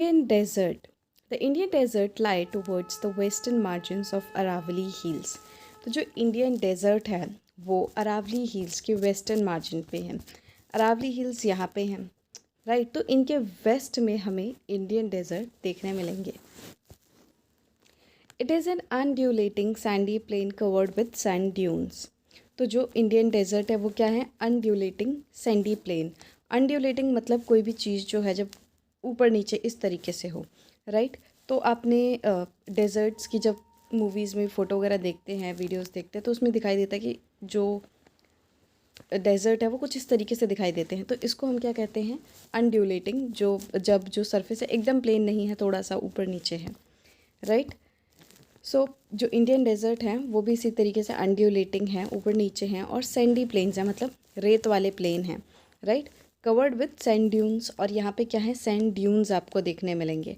Indian desert. The Indian desert lie towards the western margins of Aravalli Hills. तो जो Indian desert है वो Aravalli hills के western margin पे है। अरावली हिल्स यहाँ पे हैं, राइट। तो इनके वेस्ट में हमें इंडियन डेजर्ट देखने मिलेंगे। It is an undulating sandy plain covered with sand dunes. तो जो इंडियन डेजर्ट है वो क्या है? अनड्यूलेटिंग सैंडी प्लेन। अनड्यूलेटिंग मतलब कोई भी चीज़ जो है जब ऊपर नीचे इस तरीके से हो, राइट। तो आपने डेजर्ट्स की जब मूवीज़ में फ़ोटो वगैरह देखते हैं, वीडियोस देखते हैं, तो उसमें दिखाई देता है कि जो डेजर्ट है वो कुछ इस तरीके से दिखाई देते हैं। तो इसको हम क्या कहते हैं? अनड्यूलेटिंग। जब जो सरफेस है एकदम प्लेन नहीं है, थोड़ा सा ऊपर नीचे है, राइट। सो जो इंडियन डेजर्ट हैं वो भी इसी तरीके से अनड्यूलेटिंग हैं, ऊपर नीचे हैं, और सैंडी प्लेन्स हैं, मतलब रेत वाले प्लेन हैं, right. Covered with sand dunes. और यहाँ पे क्या है? सैंड ड्यून्स आपको देखने मिलेंगे।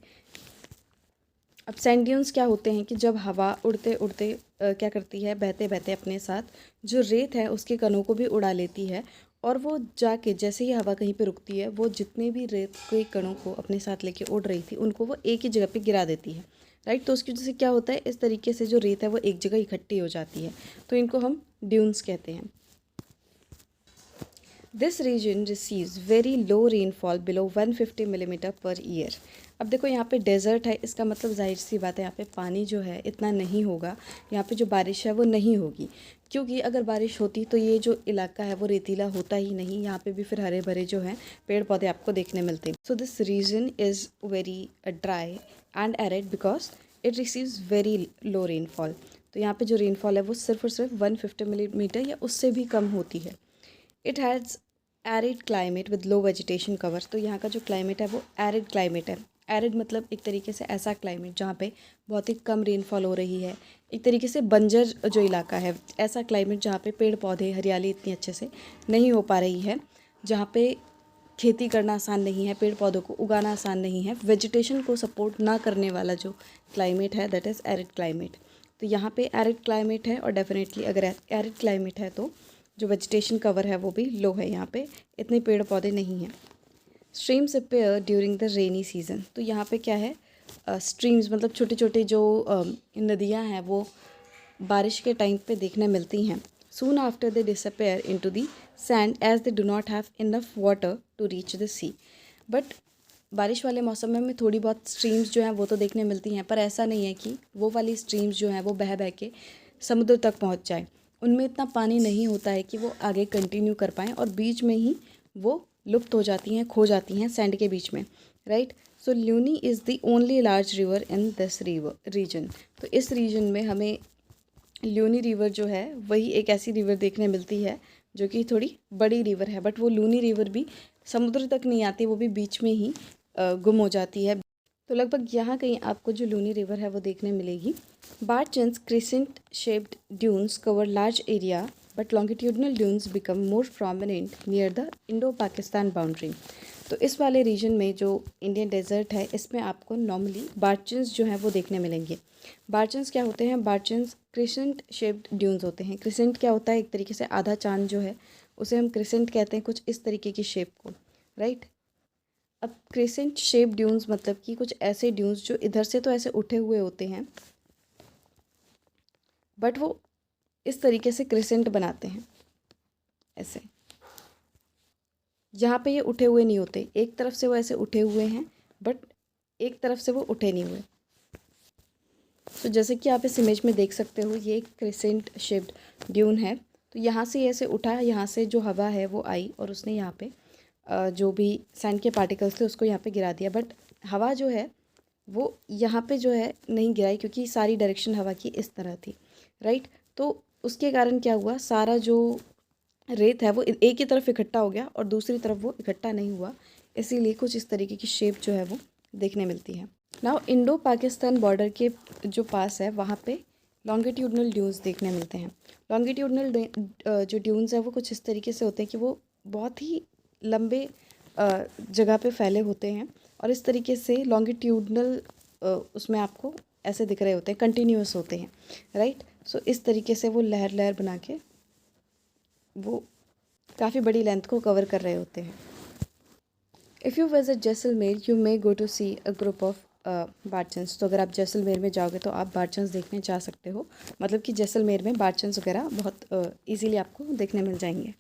अब सैंड ड्यून्स क्या होते हैं कि जब हवा उड़ते उड़ते क्या करती है, बहते बहते अपने साथ जो रेत है उसके कणों को भी उड़ा लेती है, और वो जाके जैसे ही हवा कहीं पे रुकती है वो जितने भी रेत के कणों को अपने साथ लेके उड़ रही थी उनको वो एक ही जगह पे गिरा देती है, राइट। तो उसकी वजह से क्या होता है, इस तरीके से जो रेत है वो एक जगह इकट्ठी हो जाती है, तो इनको हम ड्यून्स कहते हैं। This region receives very low rainfall below 150 millimetre per year. अब देखो यहाँ पे डेजर्ट है, इसका मतलब जाहिर सी बात है यहाँ पे पानी जो है इतना नहीं होगा, यहाँ पे जो बारिश है वो नहीं होगी, क्योंकि अगर बारिश होती तो ये जो इलाका है वो रेतीला होता ही नहीं, यहाँ पे भी फिर हरे भरे जो हैं पेड़ पौधे आपको देखने मिलते हैं। So this region is very dry and arid because it receives very low rainfall. तो यहाँ पे जो रेनफॉल है वो सिर्फ और सिर्फ 150 मिलीमीटर या उससे भी कम होती है। It has arid climate with low vegetation cover. तो यहाँ का जो क्लाइमेट है वो एरिड क्लाइमेट है। एरिड मतलब एक तरीके से ऐसा क्लाइमेट जहाँ पे बहुत ही कम रेनफॉल हो रही है, एक तरीके से बंजर जो इलाका है, ऐसा क्लाइमेट जहाँ पे पेड़ पौधे हरियाली इतनी अच्छे से नहीं हो पा रही है, जहाँ पे खेती करना आसान नहीं है, पेड़ पौधों को उगाना आसान नहीं है, वेजिटेशन को सपोर्ट ना करने वाला जो क्लाइमेट है दैट इज़ एरिड क्लाइमेट। तो यहाँ पे एरिड क्लाइमेट है, और डेफिनेटली अगर एरिड क्लाइमेट है तो जो वेजिटेशन कवर है वो भी लो है, यहाँ पे इतने पेड़ पौधे नहीं हैं। Streams appear during the rainy season. तो यहाँ पे क्या है, स्ट्रीम्स मतलब छोटे छोटे जो नदियाँ हैं वो बारिश के टाइम पे देखने मिलती हैं। Soon after they disappear into the sand as they do not have enough water to reach the sea. But बारिश वाले मौसम में थोड़ी बहुत स्ट्रीम्स जो हैं वो तो देखने मिलती हैं, पर ऐसा नहीं है कि वो वाली स्ट्रीम्स जो हैं वो बह बह के समुद्र तक पहुंच जाए। उनमें इतना पानी नहीं होता है कि वो आगे कंटिन्यू कर पाएँ, और बीच में ही वो लुप्त हो जाती हैं, खो जाती हैं सैंड के बीच में, right. So Luni is the only large river in this river region. तो इस रीजन में हमें ल्यूनी रिवर जो है वही एक ऐसी रिवर देखने मिलती है जो कि थोड़ी बड़ी रिवर है, बट वो लूनी रिवर भी समुद्र तक नहीं आती, वो भी बीच में ही गुम हो जाती है। तो लगभग यहाँ कहीं आपको जो लूनी रिवर है वो देखने मिलेगी। Barchans crescent shaped dunes cover large area but longitudinal dunes become more prominent near the Indo Pakistan boundary. तो इस वाले रीजन में जो इंडियन डेजर्ट है इसमें आपको नॉर्मली बार्चन्स जो हैं वो देखने मिलेंगे। बार्चन्स क्या होते हैं? बार्चन्स क्रिसेंट शेप्ड ड्यून्स होते हैं। क्रिसेंट क्या होता है? एक तरीके से आधा चांद जो है उसे हम क्रिसेंट कहते हैं, कुछ इस तरीके की शेप को, राइट। अब क्रिसेंट शेप ड्यून्स मतलब कि कुछ ऐसे ड्यून्स जो इधर से तो ऐसे उठे हुए होते हैं, बट वो इस तरीके से क्रिसेंट बनाते हैं ऐसे। यहाँ पे ये उठे हुए नहीं होते, एक तरफ से वो ऐसे उठे हुए हैं बट एक तरफ से वो उठे नहीं हुए। तो जैसे कि आप इस इमेज में देख सकते हो ये एक क्रिसेंट शेप्ड ड्यून है। तो यहाँ से ऐसे उठा, यहाँ से जो हवा है वो आई और उसने यहाँ पे जो भी सैंड के पार्टिकल्स थे उसको यहाँ पे गिरा दिया, बट हवा जो है वो यहाँ पे जो है नहीं गिराई, क्योंकि सारी डायरेक्शन हवा की इस तरह थी, राइट। तो उसके कारण क्या हुआ, सारा जो रेत है वो एक ही तरफ इकट्ठा हो गया और दूसरी तरफ वो इकट्ठा नहीं हुआ, इसीलिए कुछ इस तरीके की शेप जो है वो देखने मिलती है। नाउ इंडो पाकिस्तान बॉर्डर के जो पास है वहाँ पे लॉन्गिट्यूडनल ड्यून्स देखने मिलते हैं। लॉन्गिट्यूडनल जो ड्यून्स है वो कुछ इस तरीके से होते हैं कि वो बहुत ही लंबे जगह पे फैले होते हैं, और इस तरीके से लॉन्गिट्यूडनल उसमें आपको ऐसे दिख रहे होते हैं, कंटिन्यूस होते हैं, राइट। सो इस तरीके से वो लहर लहर बना के वो काफ़ी बड़ी लेंथ को कवर कर रहे होते हैं। If you visit Jaisalmer you may go to see a group of barchans. तो अगर आप जैसलमेर में जाओगे तो आप बारचंस देखने जा सकते हो। मतलब कि जैसलमेर में बारचंस वगैरह बहुत ईजीली आपको देखने मिल जाएंगे।